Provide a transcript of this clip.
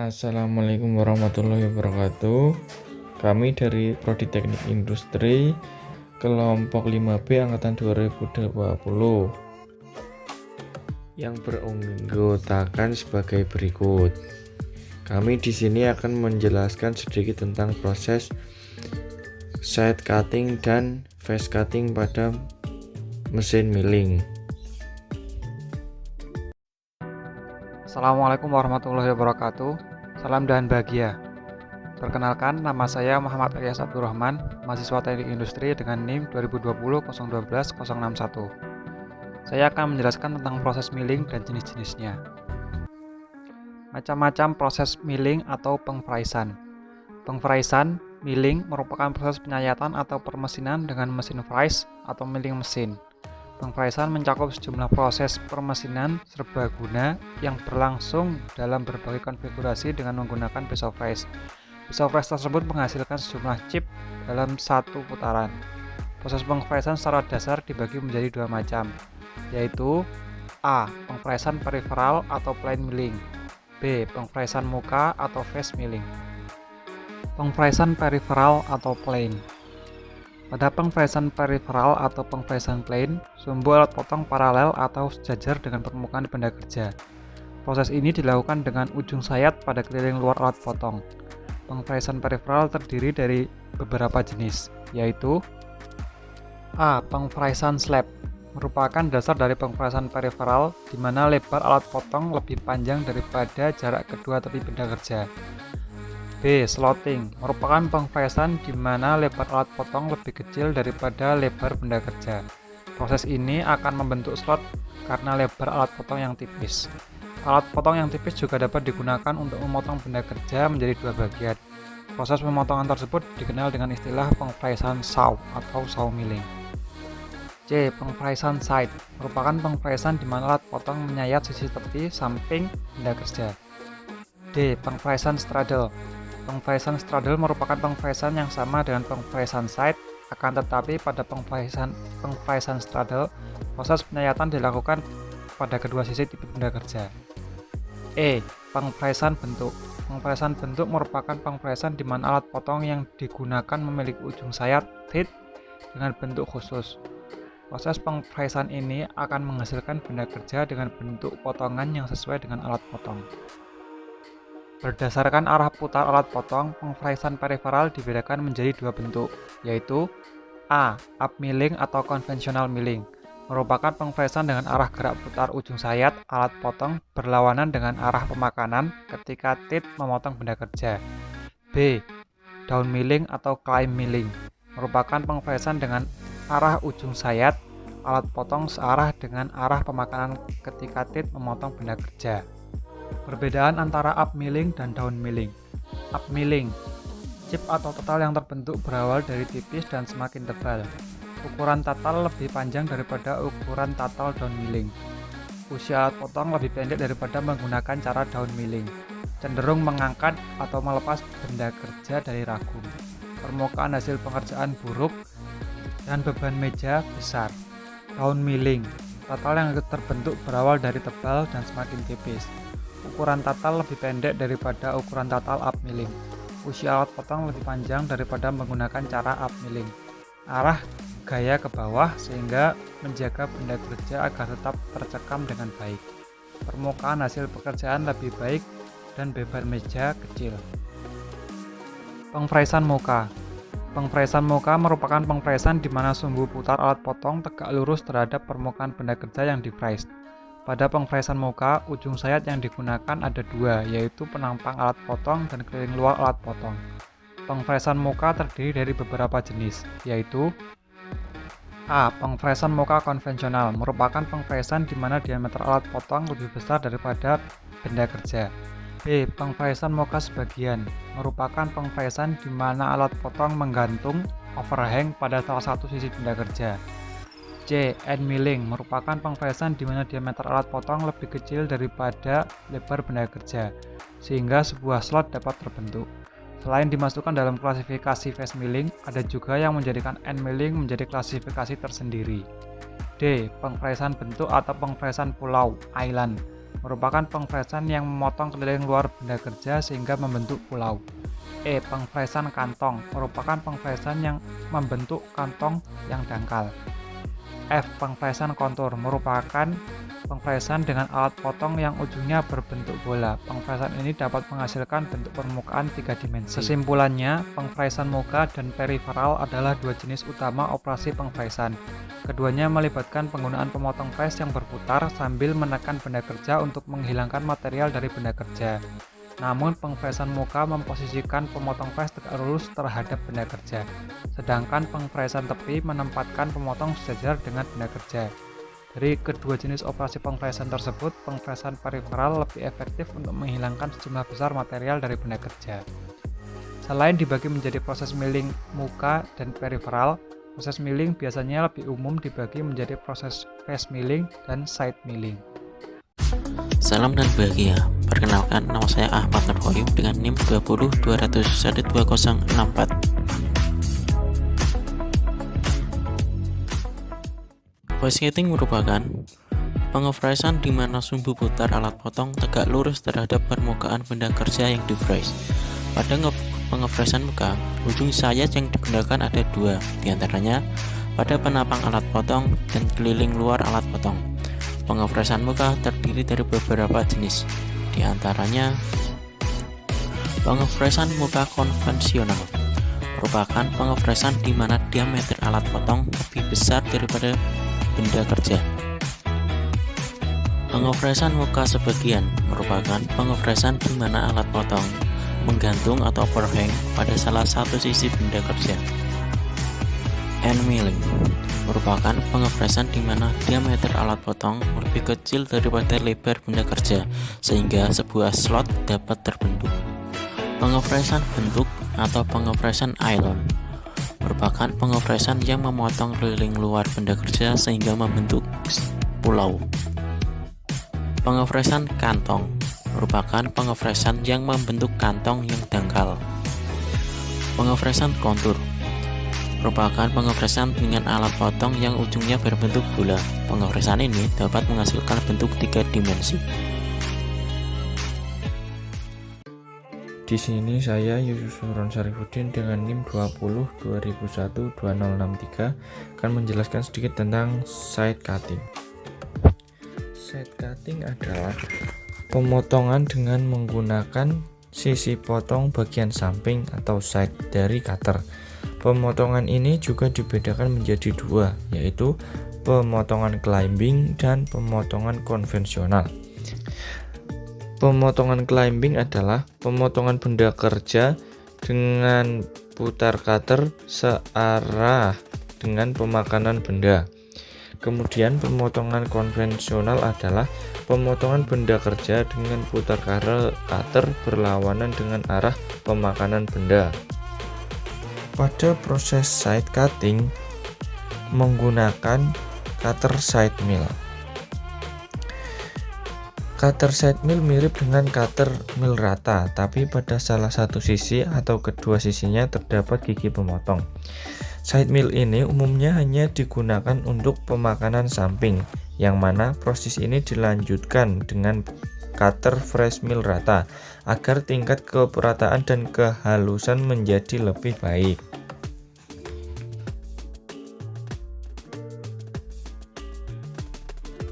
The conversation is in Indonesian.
Assalamualaikum warahmatullahi wabarakatuh. Kami dari Prodi Teknik Industri kelompok 5B angkatan 2020 yang beranggotakan sebagai berikut. Kami di sini akan menjelaskan sedikit tentang proses side cutting dan face cutting pada mesin milling. Assalamualaikum warahmatullahi wabarakatuh. Salam dan bahagia. Perkenalkan, nama saya Muhammad Ilyas Abdurrahman, mahasiswa Teknik Industri dengan NIM 2020-012-061. Saya akan menjelaskan tentang proses milling dan jenis-jenisnya. Macam-macam proses milling atau pengfraisan. Pengfraisan, milling merupakan proses penyayatan atau permesinan dengan mesin frais atau milling mesin. Pengfraisan mencakup sejumlah proses permesinan serbaguna yang berlangsung dalam berbagai konfigurasi dengan menggunakan pisau frais. Pisau frais tersebut menghasilkan sejumlah chip dalam satu putaran. Proses pengfraisan secara dasar dibagi menjadi dua macam, yaitu A. Pengfraisan periferal atau plain milling, B. Pengfraisan muka atau face milling. Pengfraisan periferal atau plain. Pada pengfraisan periferal atau pengfraisan plain, sumbu alat potong paralel atau sejajar dengan permukaan benda kerja. Proses ini dilakukan dengan ujung sayat pada keliling luar alat potong. Pengfraisan periferal terdiri dari beberapa jenis, yaitu A. Pengfraisan slab merupakan dasar dari pengfraisan periferal di mana lebar alat potong lebih panjang daripada jarak kedua tepi benda kerja. B. Slotting merupakan pengfraisan di mana lebar alat potong lebih kecil daripada lebar benda kerja. Proses ini akan membentuk slot karena lebar alat potong yang tipis. Alat potong yang tipis juga dapat digunakan untuk memotong benda kerja menjadi dua bagian. Proses pemotongan tersebut dikenal dengan istilah pengfraisan saw atau saw milling. C. Pengfraisan side merupakan pengfraisan di mana alat potong menyayat sisi tepi samping benda kerja. D. Pengfraisan straddle. Pengfraisan straddle merupakan pengfraisan yang sama dengan pengfraisan side, akan tetapi pada pengfraisan straddle, proses penyayatan dilakukan pada kedua sisi tipe benda kerja. E. Pengfraisan bentuk. Pengfraisan bentuk merupakan pengfraisan di mana alat potong yang digunakan memiliki ujung sayat teeth dengan bentuk khusus. Proses pengfraisan ini akan menghasilkan benda kerja dengan bentuk potongan yang sesuai dengan alat potong. Berdasarkan arah putar alat potong, pengfraisan periferal dibedakan menjadi dua bentuk, yaitu A. Up milling atau konvensional milling, merupakan pengfraisan dengan arah gerak putar ujung sayat alat potong berlawanan dengan arah pemakanan ketika teeth memotong benda kerja. B. Down milling atau climb milling, merupakan pengfraisan dengan arah ujung sayat alat potong searah dengan arah pemakanan ketika teeth memotong benda kerja. Perbedaan antara up milling dan down milling. Up milling, chip atau total yang terbentuk berawal dari tipis dan semakin tebal. Ukuran total lebih panjang daripada ukuran total down milling. Usia alat potong lebih pendek daripada menggunakan cara down milling. Cenderung mengangkat atau melepas benda kerja dari ragum. Permukaan hasil pengerjaan buruk dan beban meja besar. Down milling, total yang terbentuk berawal dari tebal dan semakin tipis. Ukuran total lebih pendek daripada ukuran total up milling. Usia alat potong lebih panjang daripada menggunakan cara up milling. Arah gaya ke bawah sehingga menjaga benda kerja agar tetap tercekam dengan baik. Permukaan hasil pekerjaan lebih baik dan beban meja kecil. Pengfraisan muka. Pengfraisan muka merupakan pengfraisan di mana sumbu putar alat potong tegak lurus terhadap permukaan benda kerja yang difrais. Pada pengfraisan muka, ujung sayat yang digunakan ada dua, yaitu penampang alat potong dan keliling luar alat potong. Pengfraisan muka terdiri dari beberapa jenis, yaitu A. Pengfraisan muka konvensional merupakan pengfraisan di mana diameter alat potong lebih besar daripada benda kerja. B. Pengfraisan muka sebagian merupakan pengfraisan di mana alat potong menggantung overhang pada salah satu sisi benda kerja. C. End milling merupakan pengfraisan di mana diameter alat potong lebih kecil daripada lebar benda kerja, sehingga sebuah slot dapat terbentuk. Selain dimasukkan dalam klasifikasi face milling, ada juga yang menjadikan end milling menjadi klasifikasi tersendiri. D. Pengfraisan bentuk atau pengfraisan pulau, island, merupakan pengfresan yang memotong keliling luar benda kerja sehingga membentuk pulau. E. Pengfresan kantong merupakan pengfresan yang membentuk kantong yang dangkal. F. Pengfresan kontur merupakan pengfresan dengan alat potong yang ujungnya berbentuk bola. Pengfresan ini dapat menghasilkan bentuk permukaan 3 dimensi. Kesimpulannya, pengfresan muka dan periferal adalah dua jenis utama operasi pengfresan. Keduanya melibatkan penggunaan pemotong fres yang berputar sambil menekan benda kerja untuk menghilangkan material dari benda kerja. Namun pengfresan muka memposisikan pemotong fres tegak lurus terhadap benda kerja, sedangkan pengfresan tepi menempatkan pemotong sejajar dengan benda kerja. Dari kedua jenis operasi pengfresan tersebut, pengfresan periferal lebih efektif untuk menghilangkan sejumlah besar material dari benda kerja. Selain dibagi menjadi proses milling muka dan periferal, proses milling biasanya lebih umum dibagi menjadi proses face milling dan side milling. Salam dan bahagia. Perkenalkan, nama saya Ahmad Nurhoyum dengan NIM 202064. Face cutting merupakan pengefresan di mana sumbu putar alat potong tegak lurus terhadap permukaan benda kerja yang di-fresh. Pada pengefresan muka, ujung sayat yang digunakan ada dua, diantaranya pada penapang alat potong dan keliling luar alat potong. Pengefresan muka terdiri dari beberapa jenis, diantaranya pengefresan muka konvensional merupakan pengefresan di mana diameter alat potong lebih besar daripada benda kerja. Pengefresan muka sebagian merupakan pengefresan di mana alat potong menggantung atau overhang pada salah satu sisi benda kerja. End milling merupakan pengefresan di mana diameter alat potong lebih kecil daripada lebar benda kerja sehingga sebuah slot dapat terbentuk. Pengefresan bentuk atau pengefresan island merupakan pengefresan yang memotong keliling luar benda kerja sehingga membentuk pulau. Pengefresan kantong merupakan pengefresan yang membentuk kantong yang dangkal. Pengefresan kontur merupakan pengefresan dengan alat potong yang ujungnya berbentuk bola. Pengefresan ini dapat menghasilkan bentuk 3 dimensi. Di sini saya Yusuf Nurron Syarifuddin dengan NIM 202012012063 akan menjelaskan sedikit tentang side cutting. Side cutting adalah pemotongan dengan menggunakan sisi potong bagian samping atau side dari cutter. Pemotongan ini juga dibedakan menjadi dua, yaitu pemotongan climbing dan pemotongan konvensional. Pemotongan climbing adalah pemotongan benda kerja dengan putar cutter searah dengan pemakanan benda. Kemudian pemotongan konvensional adalah pemotongan benda kerja dengan putar cutter berlawanan dengan arah pemakanan benda. Pada proses side cutting menggunakan cutter side mill. Cutter side mill mirip dengan cutter mill rata, tapi pada salah satu sisi atau kedua sisinya terdapat gigi pemotong. Side mill ini umumnya hanya digunakan untuk pemakanan samping, yang mana proses ini dilanjutkan dengan cutter fresh mill rata agar tingkat keperataan dan kehalusan menjadi lebih baik.